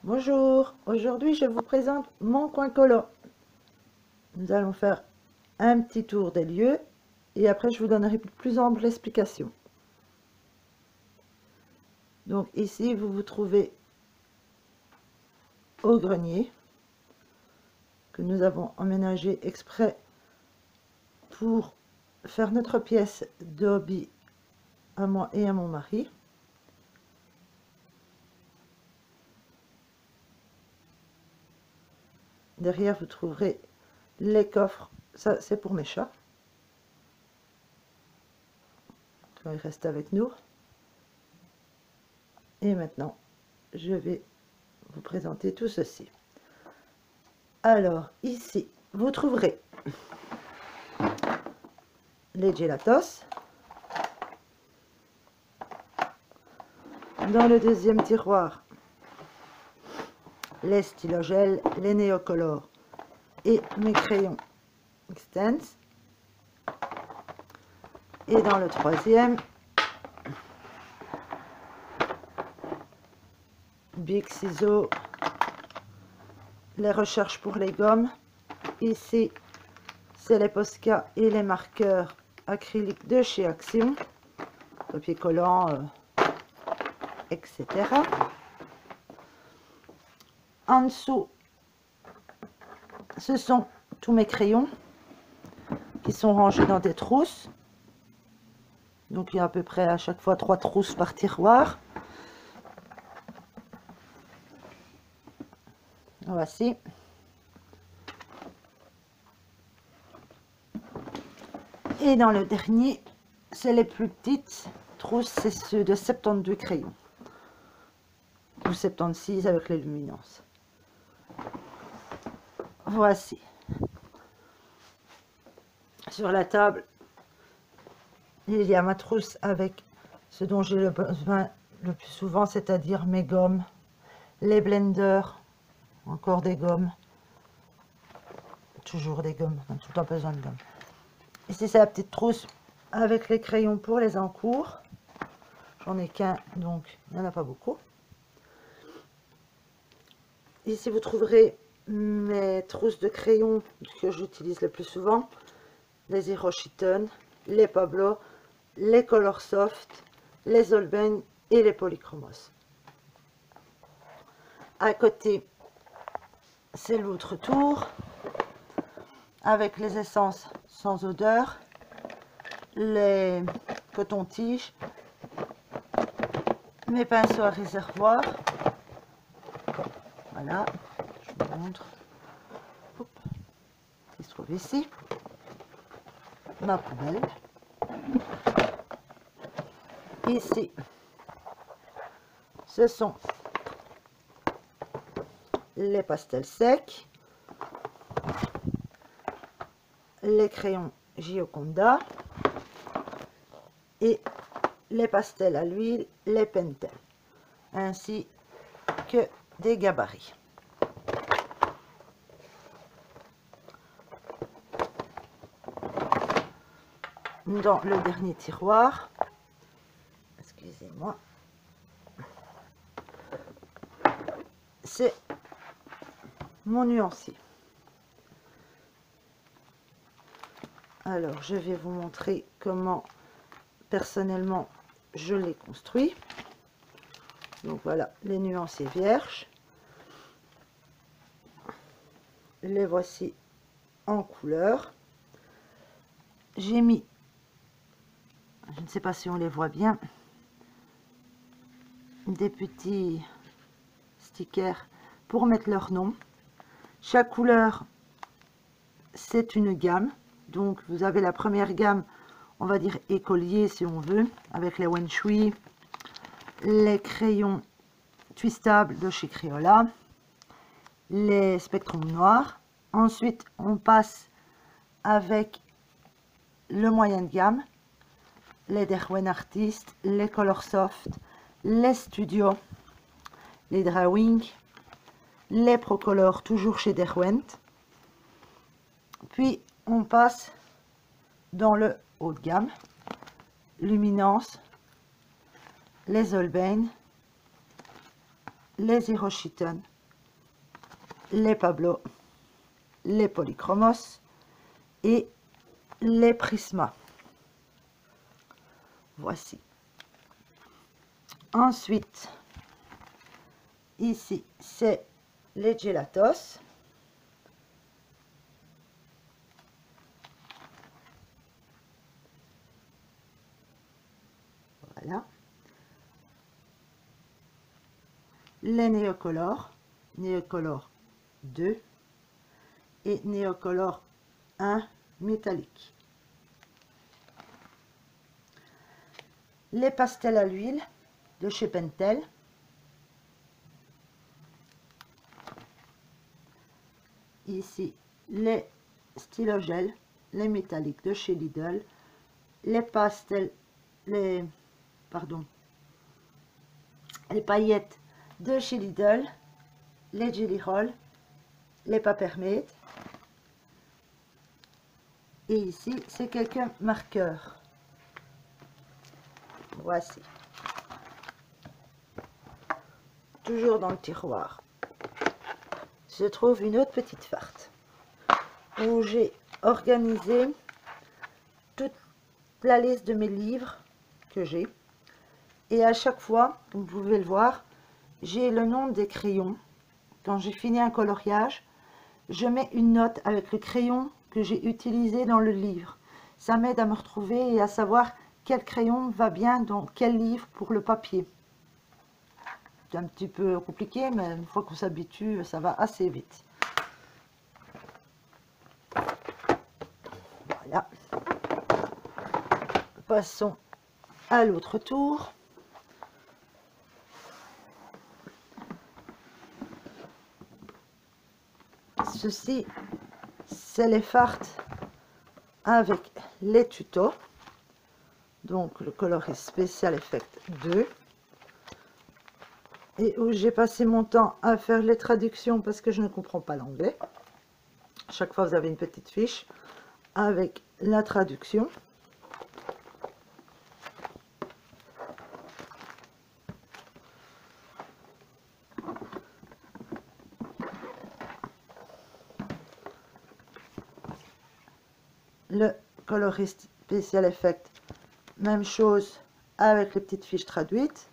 Bonjour, aujourd'hui je vous présente mon coin colo. Nous allons faire un petit tour des lieux et après je vous donnerai plus ample explication. Donc ici vous vous trouvez au grenier que nous avons emménagé exprès pour faire notre pièce de hobby à moi et à mon mari. Derrière vous trouverez les coffres, ça c'est pour mes chats. Ils restent avec nous. Et maintenant je vais vous présenter tout ceci. Alors ici vous trouverez les gelatos. Dans le deuxième tiroir, les stylogels, les néocolores et mes crayons Extense. Et dans le troisième, Bic, ciseaux, les recherches pour les gommes. Ici, c'est les Posca et les marqueurs acryliques de chez Action, papier collant, etc. En dessous, ce sont tous mes crayons qui sont rangés dans des trousses. Donc il y a à peu près à chaque fois 3 trousses par tiroir. Voici. Et dans le dernier, c'est les plus petites trousses, c'est ceux de 72 crayons. Ou 76 avec les luminances. Voici. Sur la table, il y a ma trousse avec ce dont j'ai besoin le plus souvent, c'est-à-dire mes gommes, les blenders, encore des gommes, toujours des gommes, on a tout le temps besoin de gommes. Ici c'est la petite trousse avec les crayons pour les encours, j'en ai qu'un donc il n'y en a pas beaucoup. Ici vous trouverez mes trousses de crayons que j'utilise le plus souvent, les Hiroshiten, les Pablo, les Color Soft, les Holbein et les Polychromos. À côté, c'est l'autre tour avec les essences sans odeur, les cotons-tiges, mes pinceaux à réservoir. Voilà, je vous montre. Hop, qui se trouve ici. Ma poubelle. Ici, ce sont les pastels secs, les crayons Gioconda et les pastels à l'huile, les Pentel, ainsi que des gabarits. Dans le dernier tiroir, excusez-moi, c'est mon nuancier. Alors je vais vous montrer comment personnellement je l'ai construit. Donc voilà les nuanciers vierges, les voici en couleur. J'ai mis, je ne sais pas si on les voit bien, des petits stickers pour mettre leur nom. Chaque couleur c'est une gamme, donc vous avez la première gamme, on va dire écolier si on veut, avec les Wen Shui, les crayons twistables de chez Crayola, les spectrums noirs. Ensuite on passe avec le moyen de gamme, les Derwent Artist, les Color Soft, les Studio, les Drawing, les Procolor toujours chez Derwent. Puis on passe dans le haut de gamme, Luminance, les Holbein, les Hiroshiten les Pablo, les Polychromos et les Prisma. Voici. Ensuite, ici, c'est les Gelatos. Voilà. Les Neocolor, Neocolor 2 et Neocolor 1 métallique. Les pastels à l'huile de chez Pentel. Ici, les stylogels, les métalliques de chez Lidl. Les pastels, les paillettes de chez Lidl, les Jelly Roll, les Papermate. Et ici, c'est quelques marqueurs. Voici. Toujours dans le tiroir, se trouve une autre petite farte où j'ai organisé toute la liste de mes livres que j'ai. Et à chaque fois, vous pouvez le voir, j'ai le nom des crayons. Quand j'ai fini un coloriage, je mets une note avec le crayon que j'ai utilisé dans le livre. Ça m'aide à me retrouver et à savoir quel crayon va bien dans quel livre pour le papier. C'est un petit peu compliqué, mais une fois qu'on s'habitue, ça va assez vite. Voilà. Passons à l'autre tour. Ceci, c'est les fartes avec les tutos. Donc le colorist Special Effect 2. Et où j'ai passé mon temps à faire les traductions parce que je ne comprends pas l'anglais. Chaque fois, vous avez une petite fiche avec la traduction. Le colorist Special Effect, même chose avec les petites fiches traduites.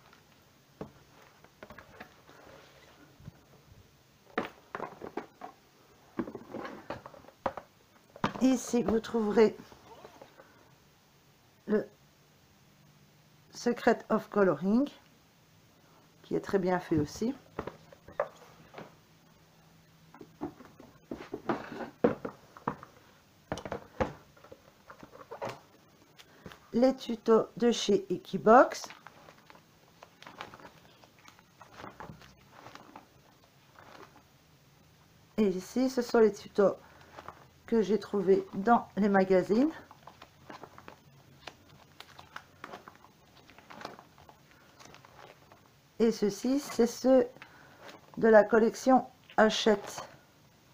Ici, vous trouverez le Secret of Coloring, qui est très bien fait aussi. Les tutos de chez Equibox. Et ici, ce sont les tutos que j'ai trouvés dans les magazines. Et ceci, c'est ceux de la collection Hachette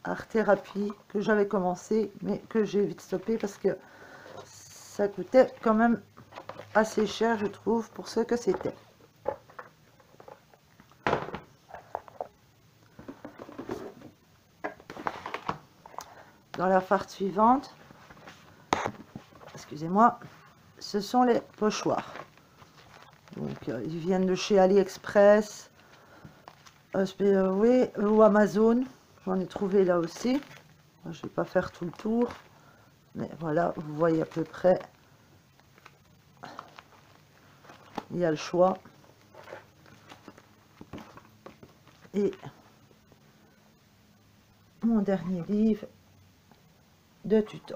Art Thérapie que j'avais commencé, mais que j'ai vite stoppé parce que ça coûtait quand même assez cher, je trouve, pour ce que c'était. Dans la farte suivante, excusez-moi, ce sont les pochoirs. Donc, ils viennent de chez AliExpress, oui, ou Amazon. J'en ai trouvé là aussi. Je ne vais pas faire tout le tour, mais voilà, vous voyez à peu près. Il y a le choix. Et mon dernier livre de tuto.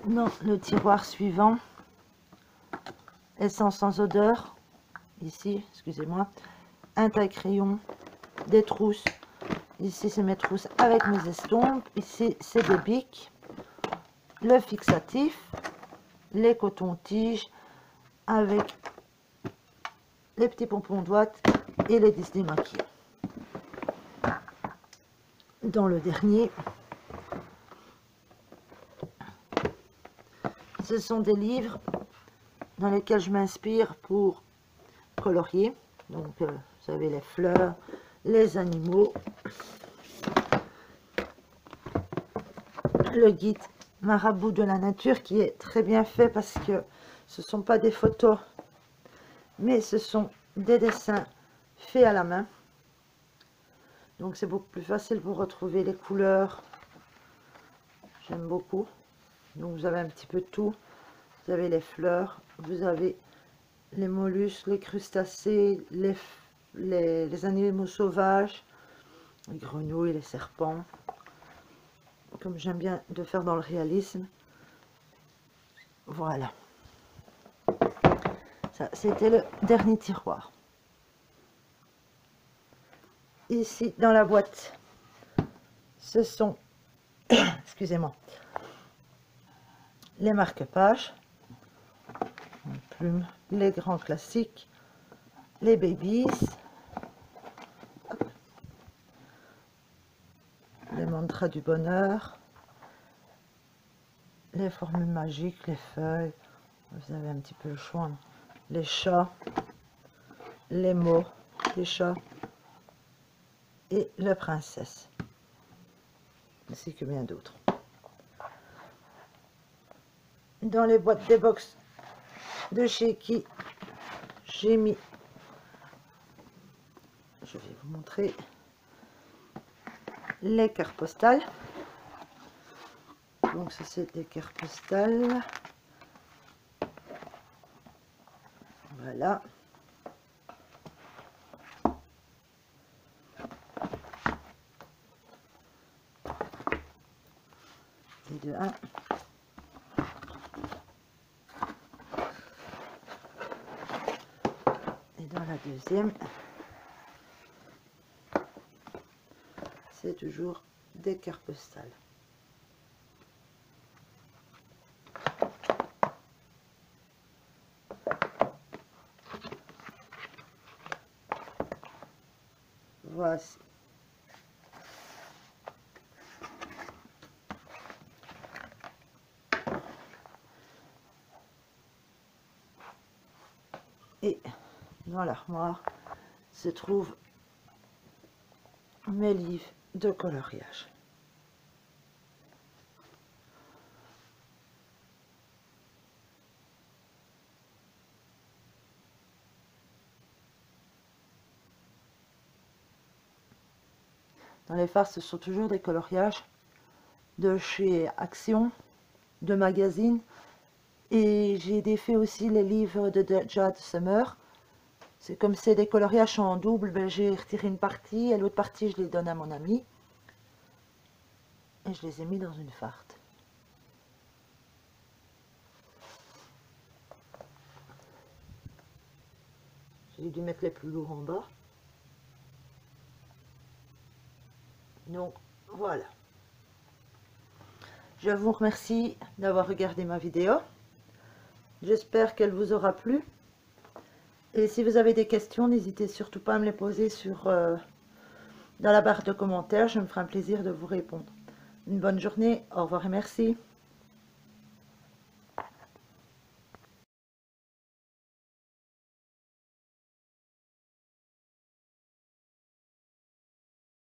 Dans le tiroir suivant, essence sans odeur, ici, excusez-moi, un taille-crayon, des trousses, ici c'est mes trousses avec mes estompes, ici c'est des bics, le fixatif, les cotons-tiges avec les petits pompons d'ouate et les Disney maquillés. Dans le dernier, ce sont des livres dans lesquels je m'inspire pour colorier. Donc, vous avez les fleurs, les animaux, le guide Marabout de la nature qui est très bien fait parce que ce ne sont pas des photos, mais ce sont des dessins faits à la main. Donc, c'est beaucoup plus facile pour retrouver les couleurs. J'aime beaucoup. Donc, vous avez un petit peu de tout. Vous avez les fleurs, vous avez les mollusques, les crustacés, les animaux sauvages, les grenouilles, les serpents, comme j'aime bien de faire dans le réalisme. Voilà. Ça, c'était le dernier tiroir. Ici, dans la boîte, ce sont, excusez-moi, les marque-pages, plumes, les grands classiques, les babies, les mantras du bonheur, les formules magiques, les feuilles, vous avez un petit peu le choix, les chats, les mots des chats et la princesse, ainsi que bien d'autres. Dans les boîtes des box de chez Qui, j'ai mis, je vais vous montrer les cartes postales. Donc ça c'est des cartes postales. Voilà. Et de 1. Et dans la deuxième, c'est toujours des cartes postales. Voici. Et dans l'armoire se trouvent mes livres de coloriage. Dans les farces, ce sont toujours des coloriages de chez Action, de magazines. Et j'ai défait aussi les livres de Jade Summer. C'est comme c'est des coloriages en double, ben j'ai retiré une partie et l'autre partie je les donne à mon ami. Et je les ai mis dans une farte. J'ai dû mettre les plus lourds en bas. Donc voilà. Je vous remercie d'avoir regardé ma vidéo. J'espère qu'elle vous aura plu. Et si vous avez des questions, n'hésitez surtout pas à me les poser dans la barre de commentaires. Je me ferai un plaisir de vous répondre. Une bonne journée. Au revoir et merci.